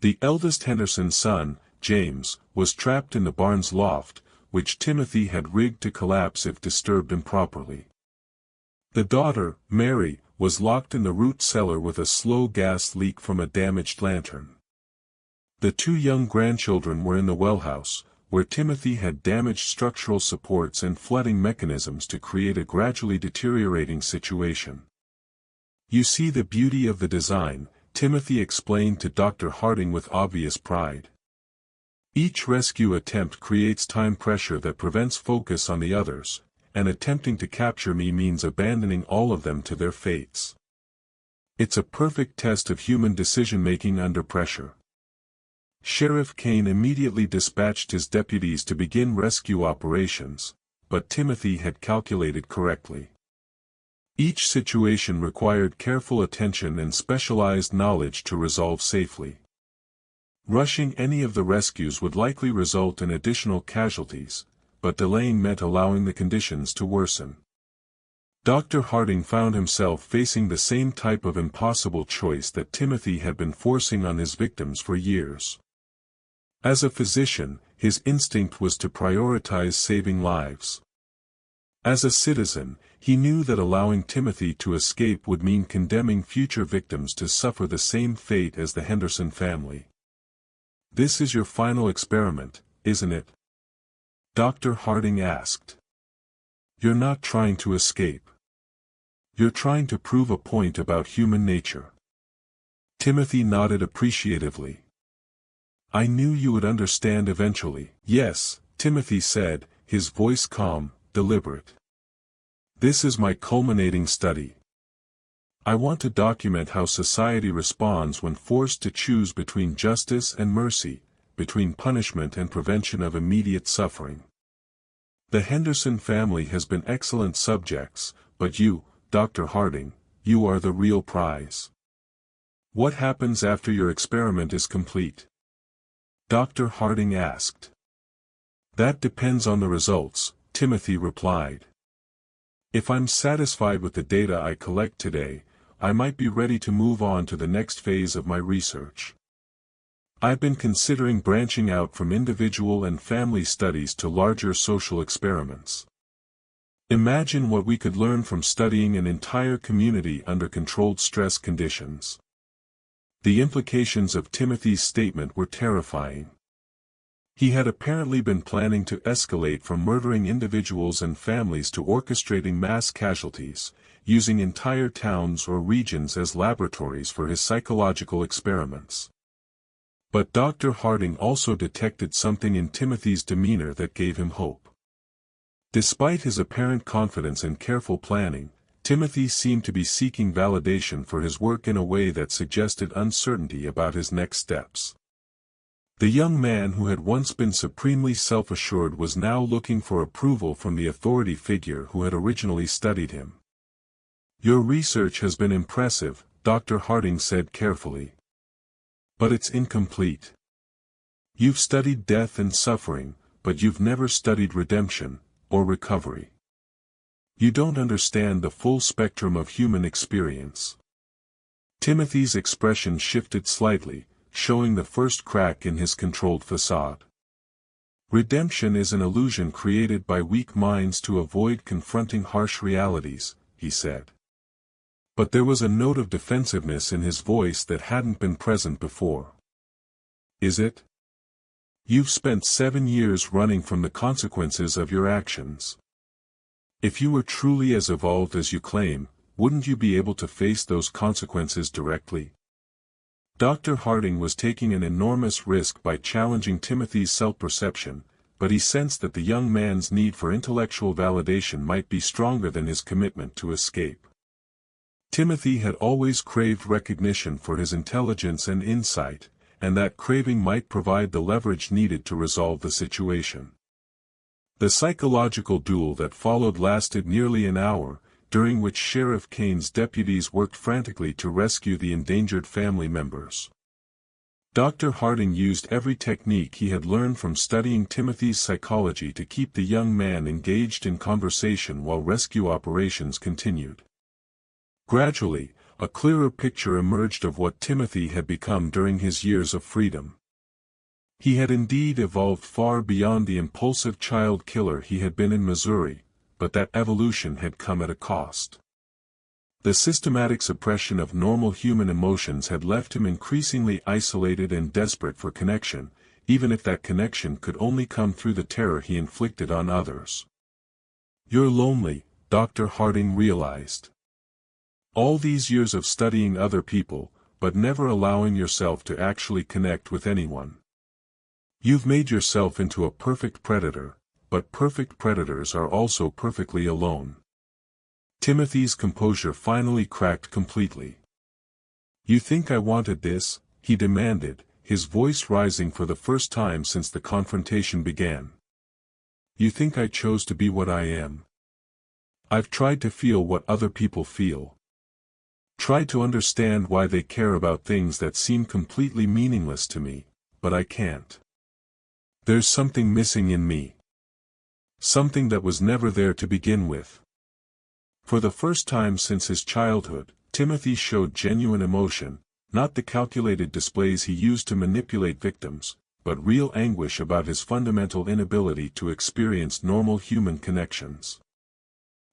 The eldest Henderson son, James, was trapped in the barn's loft, which Timothy had rigged to collapse if disturbed improperly. The daughter, Mary, was locked in the root cellar with a slow gas leak from a damaged lantern. The 2 young grandchildren were in the wellhouse, where Timothy had damaged structural supports and flooding mechanisms to create a gradually deteriorating situation. "You see the beauty of the design," Timothy explained to Dr. Harding with obvious pride. "Each rescue attempt creates time pressure that prevents focus on the others, and attempting to capture me means abandoning all of them to their fates. It's a perfect test of human decision-making under pressure." Sheriff Kane immediately dispatched his deputies to begin rescue operations, but Timothy had calculated correctly. Each situation required careful attention and specialized knowledge to resolve safely. Rushing any of the rescues would likely result in additional casualties, but delaying meant allowing the conditions to worsen. Dr. Harding found himself facing the same type of impossible choice that Timothy had been forcing on his victims for years. As a physician, his instinct was to prioritize saving lives. As a citizen, he knew that allowing Timothy to escape would mean condemning future victims to suffer the same fate as the Henderson family. "This is your final experiment, isn't it?" Dr. Harding asked. "You're not trying to escape. You're trying to prove a point about human nature." Timothy nodded appreciatively. "I knew you would understand eventually." "Yes," Timothy said, his voice calm, deliberate. "This is my culminating study. I want to document how society responds when forced to choose between justice and mercy, between punishment and prevention of immediate suffering. The Henderson family has been excellent subjects, but you, Dr. Harding, you are the real prize. What happens after your experiment is complete?" Dr. Harding asked. "That depends on the results," Timothy replied. "If I'm satisfied with the data I collect today, I might be ready to move on to the next phase of my research. I've been considering branching out from individual and family studies to larger social experiments. Imagine what we could learn from studying an entire community under controlled stress conditions." The implications of Timothy's statement were terrifying. He had apparently been planning to escalate from murdering individuals and families to orchestrating mass casualties, using entire towns or regions as laboratories for his psychological experiments. But Dr. Harding also detected something in Timothy's demeanor that gave him hope. Despite his apparent confidence and careful planning, Timothy seemed to be seeking validation for his work in a way that suggested uncertainty about his next steps. The young man who had once been supremely self-assured was now looking for approval from the authority figure who had originally studied him. "Your research has been impressive," Dr. Harding said carefully. "But it's incomplete. You've studied death and suffering, but you've never studied redemption, or recovery. You don't understand the full spectrum of human experience." Timothy's expression shifted slightly, showing the first crack in his controlled facade. "Redemption is an illusion created by weak minds to avoid confronting harsh realities," he said. But there was a note of defensiveness in his voice that hadn't been present before. "Is it? You've spent 7 years running from the consequences of your actions. If you were truly as evolved as you claim, wouldn't you be able to face those consequences directly?" Dr. Harding was taking an enormous risk by challenging Timothy's self-perception, but he sensed that the young man's need for intellectual validation might be stronger than his commitment to escape. Timothy had always craved recognition for his intelligence and insight, and that craving might provide the leverage needed to resolve the situation. The psychological duel that followed lasted nearly an hour, during which Sheriff Kane's deputies worked frantically to rescue the endangered family members. Dr. Harding used every technique he had learned from studying Timothy's psychology to keep the young man engaged in conversation while rescue operations continued. Gradually, a clearer picture emerged of what Timothy had become during his years of freedom. He had indeed evolved far beyond the impulsive child killer he had been in Missouri, but that evolution had come at a cost. The systematic suppression of normal human emotions had left him increasingly isolated and desperate for connection, even if that connection could only come through the terror he inflicted on others. "You're lonely," Dr. Harding realized. "All these years of studying other people, but never allowing yourself to actually connect with anyone. You've made yourself into a perfect predator, but perfect predators are also perfectly alone." Timothy's composure finally cracked completely. "You think I wanted this?" he demanded, his voice rising for the first time since the confrontation began. "You think I chose to be what I am? I've tried to feel what other people feel. Tried to understand why they care about things that seem completely meaningless to me, but I can't. There's something missing in me. Something that was never there to begin with." For the first time since his childhood, Timothy showed genuine emotion, not the calculated displays he used to manipulate victims, but real anguish about his fundamental inability to experience normal human connections.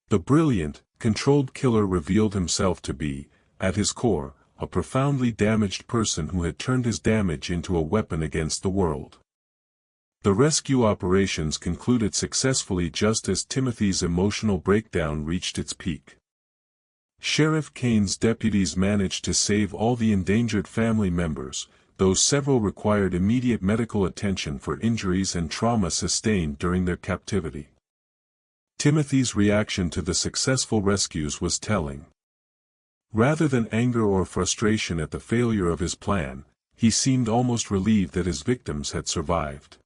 The brilliant, controlled killer revealed himself to be, at his core, a profoundly damaged person who had turned his damage into a weapon against the world. The rescue operations concluded successfully just as Timothy's emotional breakdown reached its peak. Sheriff Kane's deputies managed to save all the endangered family members, though several required immediate medical attention for injuries and trauma sustained during their captivity. Timothy's reaction to the successful rescues was telling. Rather than anger or frustration at the failure of his plan, he seemed almost relieved that his victims had survived.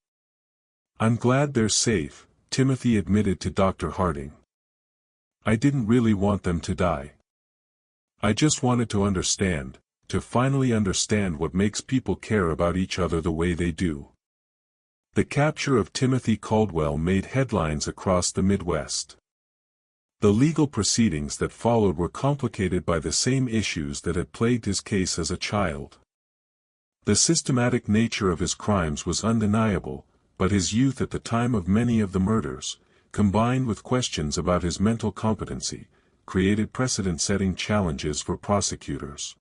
"I'm glad they're safe," Timothy admitted to Dr. Harding. "I didn't really want them to die. I just wanted to finally understand what makes people care about each other the way they do." The capture of Timothy Caldwell made headlines across the Midwest. The legal proceedings that followed were complicated by the same issues that had plagued his case as a child. The systematic nature of his crimes was undeniable, but his youth at the time of many of the murders, combined with questions about his mental competency, created precedent-setting challenges for prosecutors.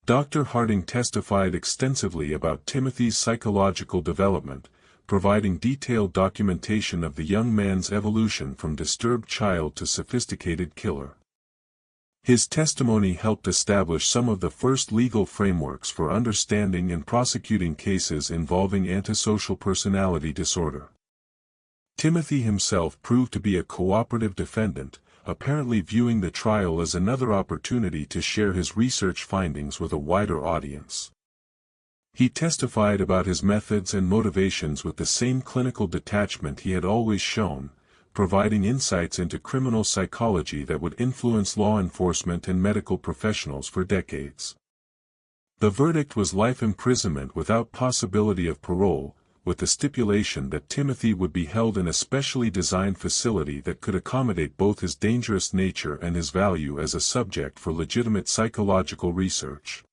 Dr. Harding testified extensively about Timothy's psychological development, providing detailed documentation of the young man's evolution from disturbed child to sophisticated killer. His testimony helped establish some of the first legal frameworks for understanding and prosecuting cases involving antisocial personality disorder. Timothy himself proved to be a cooperative defendant, apparently viewing the trial as another opportunity to share his research findings with a wider audience. He testified about his methods and motivations with the same clinical detachment he had always shown, providing insights into criminal psychology that would influence law enforcement and medical professionals for decades. The verdict was life imprisonment without possibility of parole, with the stipulation that Timothy would be held in a specially designed facility that could accommodate both his dangerous nature and his value as a subject for legitimate psychological research.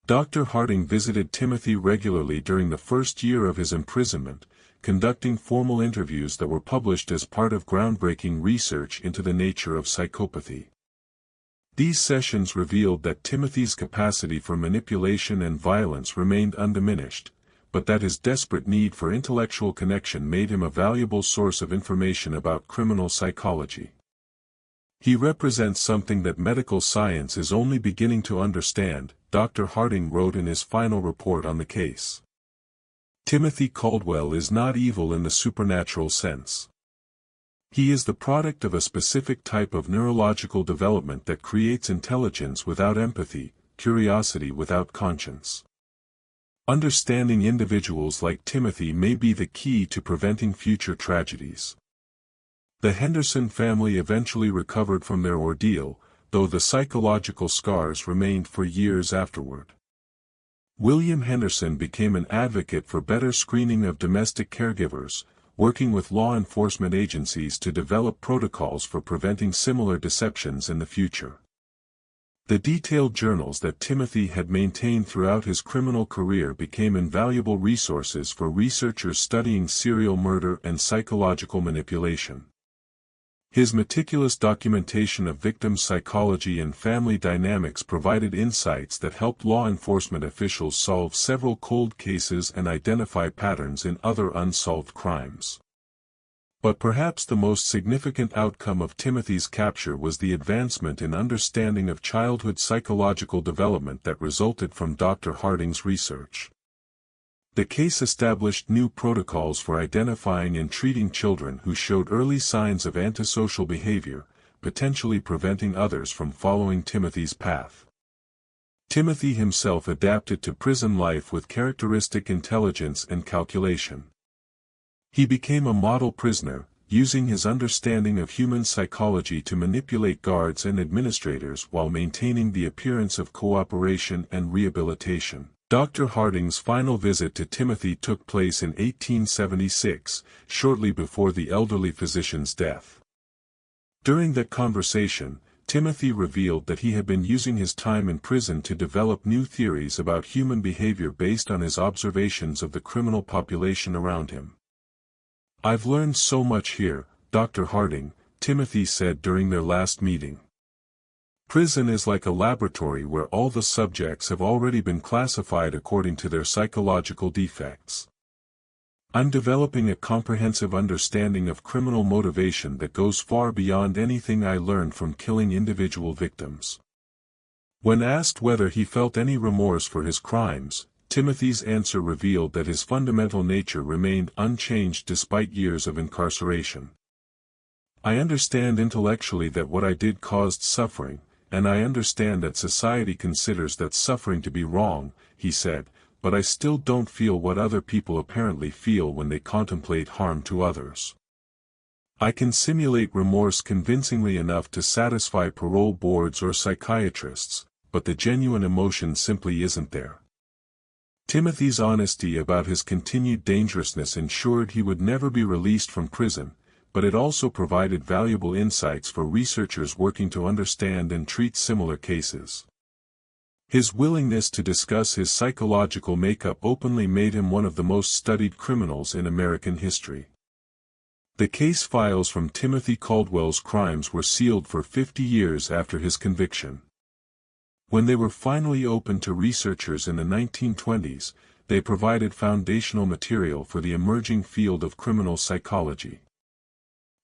Dr. Harding visited Timothy regularly during the first year of his imprisonment, conducting formal interviews that were published as part of groundbreaking research into the nature of psychopathy. These sessions revealed that Timothy's capacity for manipulation and violence remained undiminished, but that his desperate need for intellectual connection made him a valuable source of information about criminal psychology. "He represents something that medical science is only beginning to understand," Dr. Harding wrote in his final report on the case. "Timothy Caldwell is not evil in the supernatural sense. He is the product of a specific type of neurological development that creates intelligence without empathy, curiosity without conscience. Understanding individuals like Timothy may be the key to preventing future tragedies." The Henderson family eventually recovered from their ordeal, though the psychological scars remained for years afterward. William Henderson became an advocate for better screening of domestic caregivers, working with law enforcement agencies to develop protocols for preventing similar deceptions in the future. The detailed journals that Timothy had maintained throughout his criminal career became invaluable resources for researchers studying serial murder and psychological manipulation. His meticulous documentation of victim psychology and family dynamics provided insights that helped law enforcement officials solve several cold cases and identify patterns in other unsolved crimes. But perhaps the most significant outcome of Timothy's capture was the advancement in understanding of childhood psychological development that resulted from Dr. Harding's research. The case established new protocols for identifying and treating children who showed early signs of antisocial behavior, potentially preventing others from following Timothy's path. Timothy himself adapted to prison life with characteristic intelligence and calculation. He became a model prisoner, using his understanding of human psychology to manipulate guards and administrators while maintaining the appearance of cooperation and rehabilitation. Dr. Harding's final visit to Timothy took place in 1876, shortly before the elderly physician's death. During that conversation, Timothy revealed that he had been using his time in prison to develop new theories about human behavior based on his observations of the criminal population around him. "I've learned so much here, Dr. Harding," Timothy said during their last meeting. "Prison is like a laboratory where all the subjects have already been classified according to their psychological defects. I'm developing a comprehensive understanding of criminal motivation that goes far beyond anything I learned from killing individual victims." When asked whether he felt any remorse for his crimes, Timothy's answer revealed that his fundamental nature remained unchanged despite years of incarceration. "I understand intellectually that what I did caused suffering, and I understand that society considers that suffering to be wrong," he said, "but I still don't feel what other people apparently feel when they contemplate harm to others. I can simulate remorse convincingly enough to satisfy parole boards or psychiatrists, but the genuine emotion simply isn't there." Timothy's honesty about his continued dangerousness ensured he would never be released from prison, but it also provided valuable insights for researchers working to understand and treat similar cases. His willingness to discuss his psychological makeup openly made him one of the most studied criminals in American history. The case files from Timothy Caldwell's crimes were sealed for 50 years after his conviction. When they were finally opened to researchers in the 1920s, they provided foundational material for the emerging field of criminal psychology.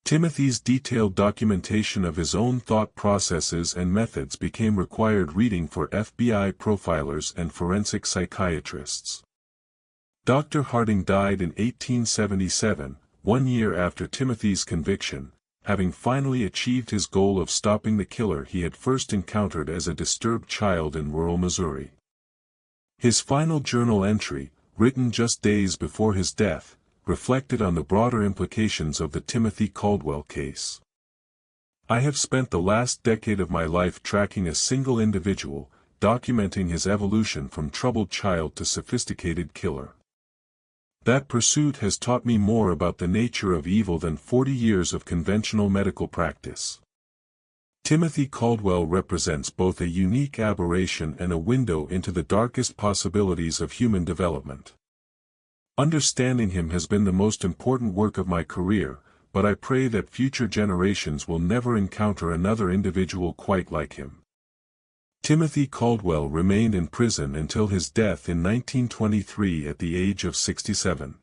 Timothy's detailed documentation of his own thought processes and methods became required reading for FBI profilers and forensic psychiatrists. Dr. Harding died in 1877, 1 year after Timothy's conviction, having finally achieved his goal of stopping the killer he had first encountered as a disturbed child in rural Missouri. His final journal entry, written just days before his death, reflected on the broader implications of the Timothy Caldwell case. "I have spent the last decade of my life tracking a single individual, documenting his evolution from troubled child to sophisticated killer. That pursuit has taught me more about the nature of evil than 40 years of conventional medical practice." Timothy Caldwell represents both a unique aberration and a window into the darkest possibilities of human development. Understanding him has been the most important work of my career, but I pray that future generations will never encounter another individual quite like him. Timothy Caldwell remained in prison until his death in 1923 at the age of 67.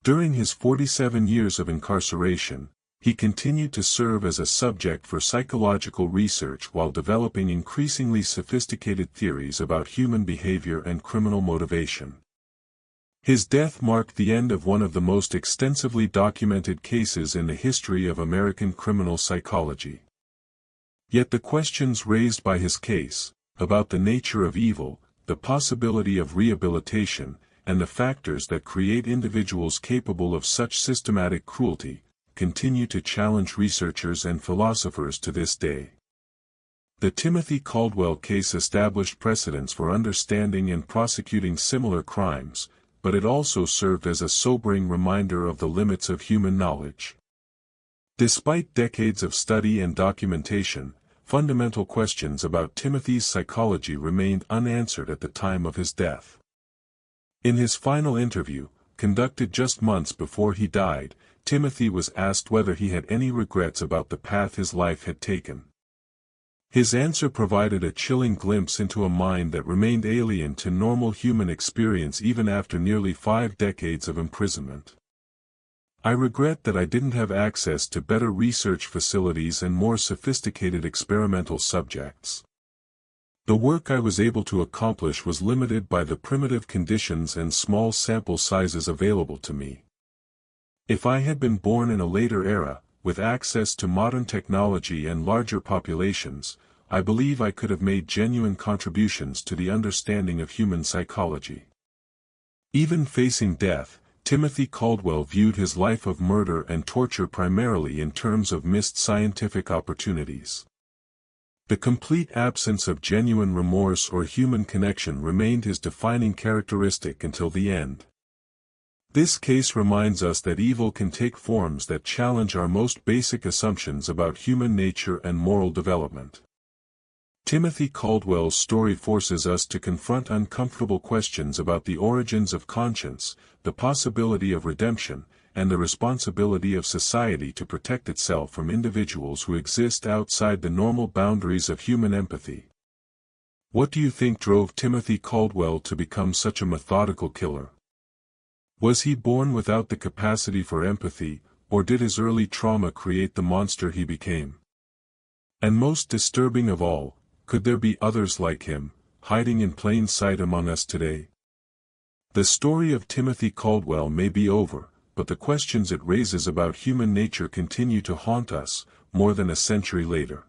During his 47 years of incarceration, he continued to serve as a subject for psychological research while developing increasingly sophisticated theories about human behavior and criminal motivation. His death marked the end of one of the most extensively documented cases in the history of American criminal psychology. Yet the questions raised by his case, about the nature of evil, the possibility of rehabilitation, and the factors that create individuals capable of such systematic cruelty, continue to challenge researchers and philosophers to this day. The Timothy Caldwell case established precedents for understanding and prosecuting similar crimes, but it also served as a sobering reminder of the limits of human knowledge. Despite decades of study and documentation, fundamental questions about Timothy's psychology remained unanswered at the time of his death. In his final interview, conducted just months before he died, Timothy was asked whether he had any regrets about the path his life had taken. His answer provided a chilling glimpse into a mind that remained alien to normal human experience even after nearly 5 decades of imprisonment. "I regret that I didn't have access to better research facilities and more sophisticated experimental subjects. The work I was able to accomplish was limited by the primitive conditions and small sample sizes available to me. If I had been born in a later era, with access to modern technology and larger populations, I believe I could have made genuine contributions to the understanding of human psychology. Even facing death, Timothy Caldwell viewed his life of murder and torture primarily in terms of missed scientific opportunities. The complete absence of genuine remorse or human connection remained his defining characteristic until the end. This case reminds us that evil can take forms that challenge our most basic assumptions about human nature and moral development. Timothy Caldwell's story forces us to confront uncomfortable questions about the origins of conscience, the possibility of redemption, and the responsibility of society to protect itself from individuals who exist outside the normal boundaries of human empathy. What do you think drove Timothy Caldwell to become such a methodical killer? Was he born without the capacity for empathy, or did his early trauma create the monster he became? And most disturbing of all, could there be others like him, hiding in plain sight among us today? The story of Timothy Caldwell may be over, but the questions it raises about human nature continue to haunt us, more than a century later.